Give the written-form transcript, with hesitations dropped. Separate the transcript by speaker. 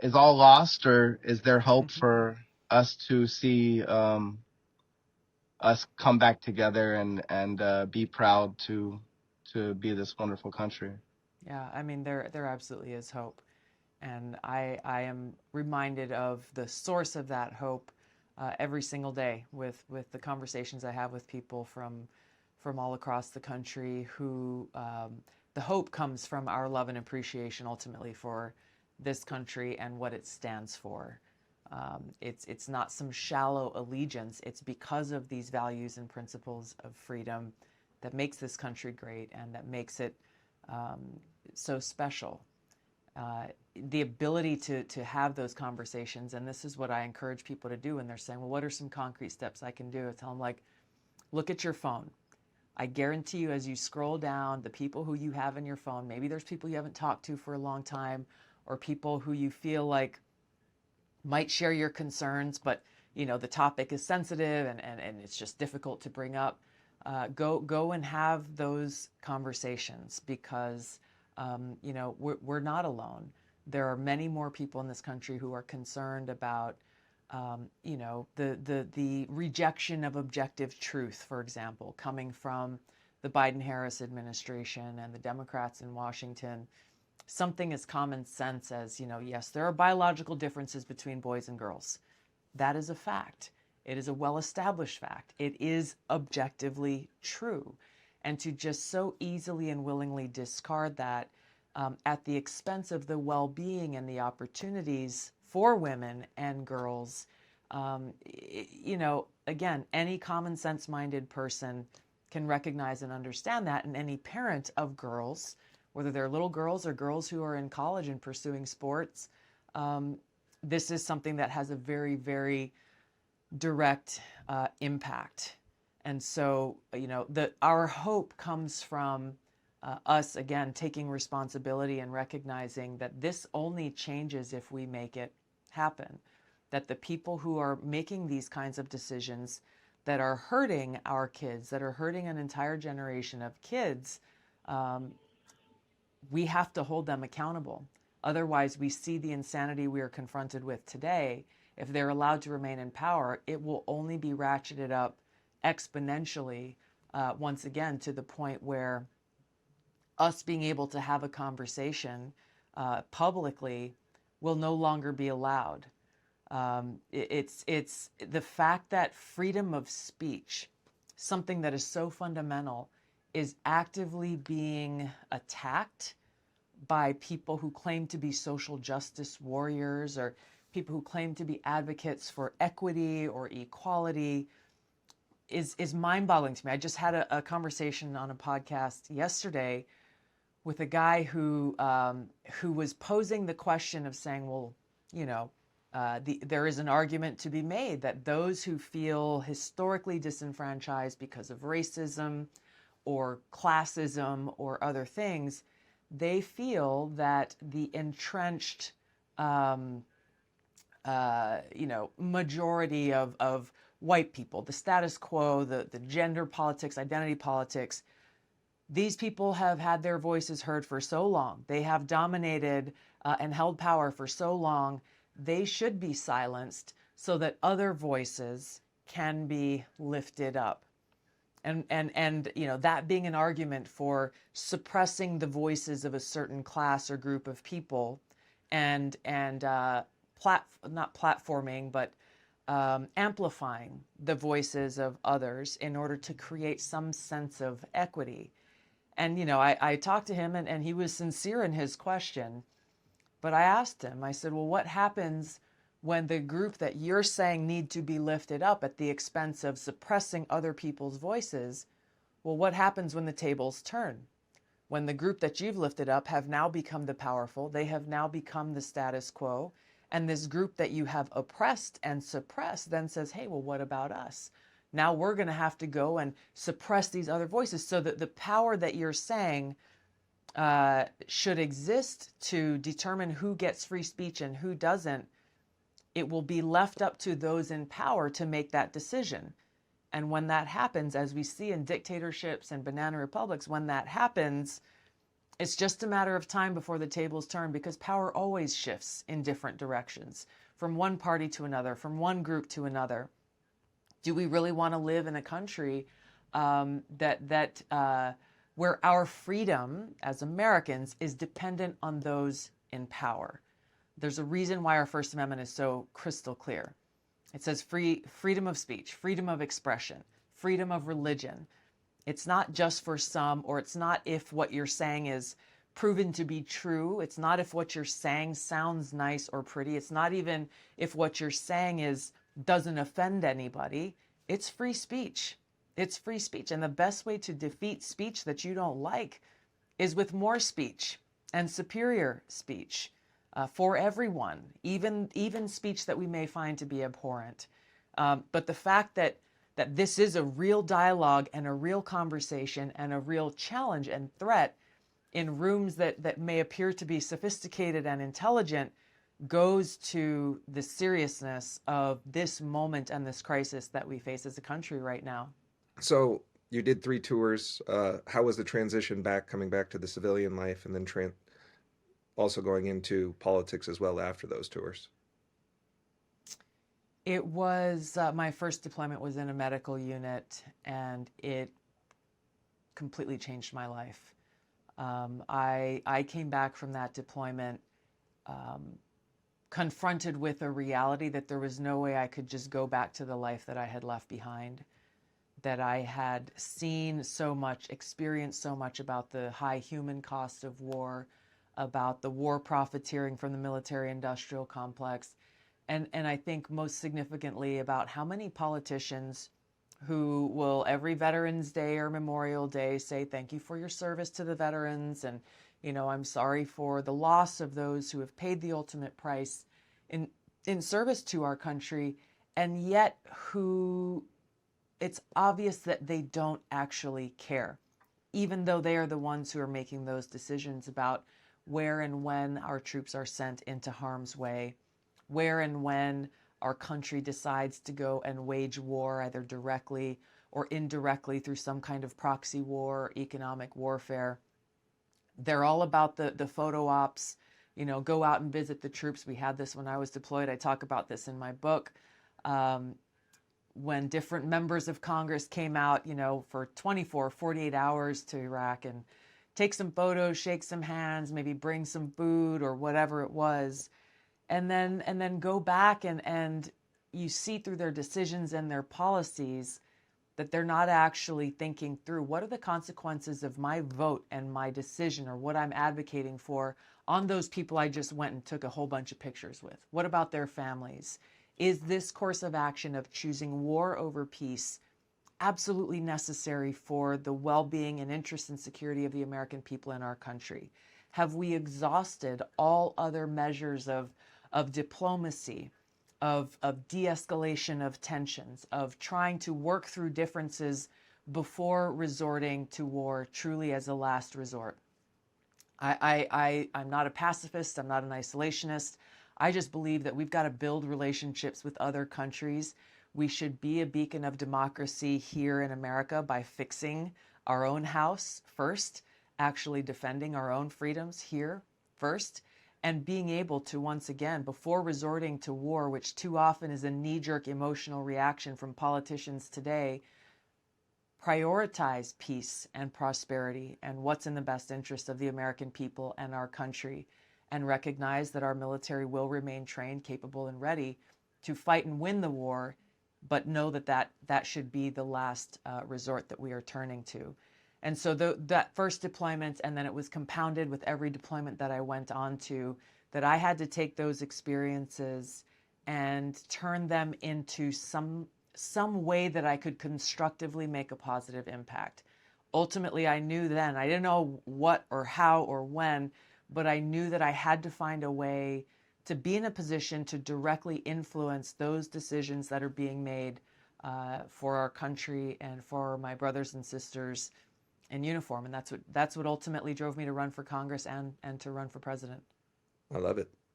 Speaker 1: is all lost, or is there hope for us to see us come back together and be proud to be this wonderful country?
Speaker 2: Yeah, I mean, there absolutely is hope. And I am reminded of the source of that hope every single day with the conversations I have with people from all across the country who the hope comes from our love and appreciation ultimately for this country and what it stands for. It's not some shallow allegiance. It's because of these values and principles of freedom that makes this country great and that makes it um, so special. Uh, the ability to have those conversations, and this is what I encourage people to do when they're saying, well, what are some concrete steps I can do? I tell them, like, look at your phone. I guarantee you, as you scroll down, the people who you have in your phone, maybe there's people you haven't talked to for a long time, or people who you feel like might share your concerns, but the topic is sensitive and it's just difficult to bring up. Go and have those conversations because we're not alone. There are many more people in this country who are concerned about the rejection of objective truth, for example, coming from the Biden-Harris administration and the Democrats in Washington. Something as common sense as, yes, there are biological differences between boys and girls. That is a fact. It is a well-established fact. It is objectively true. And to just so easily and willingly discard that at the expense of the well-being and the opportunities for women and girls, again, any common sense-minded person can recognize and understand that, and any parent of girls, whether they're little girls or girls who are in college and pursuing sports, this is something that has a very, very direct impact. And so, our hope comes from us, again, taking responsibility and recognizing that this only changes if we make it happen. That the people who are making these kinds of decisions that are hurting our kids, that are hurting an entire generation of kids, we have to hold them accountable. Otherwise, we see the insanity we are confronted with today. If they're allowed to remain in power, it will only be ratcheted up exponentially, once again, to the point where us being able to have a conversation publicly will no longer be allowed. It's the fact that freedom of speech, something that is so fundamental, is actively being attacked by people who claim to be social justice warriors or people who claim to be advocates for equity or equality is mind-boggling to me. I just had a conversation on a podcast yesterday with a guy who was posing the question of saying, well, there is an argument to be made that those who feel historically disenfranchised because of racism or classism or other things, they feel that the entrenched, majority of white people, the status quo, the gender politics, identity politics, these people have had their voices heard for so long. They have dominated and held power for so long. They should be silenced so that other voices can be lifted up. And that being an argument for suppressing the voices of a certain class or group of people and not platforming, but amplifying the voices of others in order to create some sense of equity. And, I talked to him and he was sincere in his question, but I asked him, I said, well, what happens when the group that you're saying need to be lifted up at the expense of suppressing other people's voices? Well, what happens when the tables turn? When the group that you've lifted up have now become the powerful, they have now become the status quo, and this group that you have oppressed and suppressed then says, hey, well, what about us? Now we're going to have to go and suppress these other voices so that the power that you're saying should exist to determine who gets free speech and who doesn't, it will be left up to those in power to make that decision. And when that happens, as we see in dictatorships and banana republics, when that happens, It's just a matter of time before the tables turn, because power always shifts in different directions, from one party to another, from one group to another. Do we really want to live in a country where our freedom as Americans is dependent on those in power? There's a reason why our First Amendment is so crystal clear. It says freedom of speech, freedom of expression, freedom of religion. It's not just for some, or it's not if what you're saying is proven to be true. It's not if what you're saying sounds nice or pretty. It's not even if what you're saying doesn't offend anybody. It's free speech. It's free speech. And the best way to defeat speech that you don't like is with more speech and superior speech for everyone, even speech that we may find to be abhorrent. But the fact that this is a real dialogue and a real conversation and a real challenge and threat in rooms that may appear to be sophisticated and intelligent goes to the seriousness of this moment and this crisis that we face as a country right now.
Speaker 3: So you did 3 tours. How was the transition coming back to the civilian life, and then also going into politics as well after those tours?
Speaker 2: It was my first deployment was in a medical unit, and it completely changed my life. I came back from that deployment confronted with a reality that there was no way I could just go back to the life that I had left behind, that I had seen so much, experienced so much about the high human cost of war, about the war profiteering from the military-industrial complex, and I think most significantly about how many politicians who will every Veterans Day or Memorial Day say thank you for your service to the veterans, and I'm sorry for the loss of those who have paid the ultimate price in service to our country, and yet who it's obvious that they don't actually care, even though they are the ones who are making those decisions about where and when our troops are sent into harm's way, where and when our country decides to go and wage war, either directly or indirectly through some kind of proxy war or economic warfare. They're all about the photo ops, go out and visit the troops. We had this when I was deployed. I talk about this in my book. When different members of Congress came out, for 24, 48 hours to Iraq and take some photos, shake some hands, maybe bring some food or whatever it was, and then go back and you see through their decisions and their policies that they're not actually thinking through what are the consequences of my vote and my decision or what I'm advocating for on those people I just went and took a whole bunch of pictures with. What about their families? Is this course of action of choosing war over peace absolutely necessary for the well-being and interest and security of the American people in our country? Have we exhausted all other measures of diplomacy, of de-escalation of tensions, of trying to work through differences before resorting to war truly as a last resort? I'm not a pacifist. I'm not an isolationist. I just believe that we've got to build relationships with other countries. We should be a beacon of democracy here in America by fixing our own house first, actually defending our own freedoms here first, and being able to, once again, before resorting to war, which too often is a knee-jerk emotional reaction from politicians today, prioritize peace and prosperity and what's in the best interest of the American people and our country, and recognize that our military will remain trained, capable, and ready to fight and win the war, but know that should be the last resort that we are turning to. And so that first deployment, and then it was compounded with every deployment that I went on to, that I had to take those experiences and turn them into some way that I could constructively make a positive impact. Ultimately, I knew then, I didn't know what or how or when, but I knew that I had to find a way to be in a position to directly influence those decisions that are being made for our country and for my brothers and sisters in uniform. And that's what ultimately drove me to run for Congress and to run for president.
Speaker 3: I love it.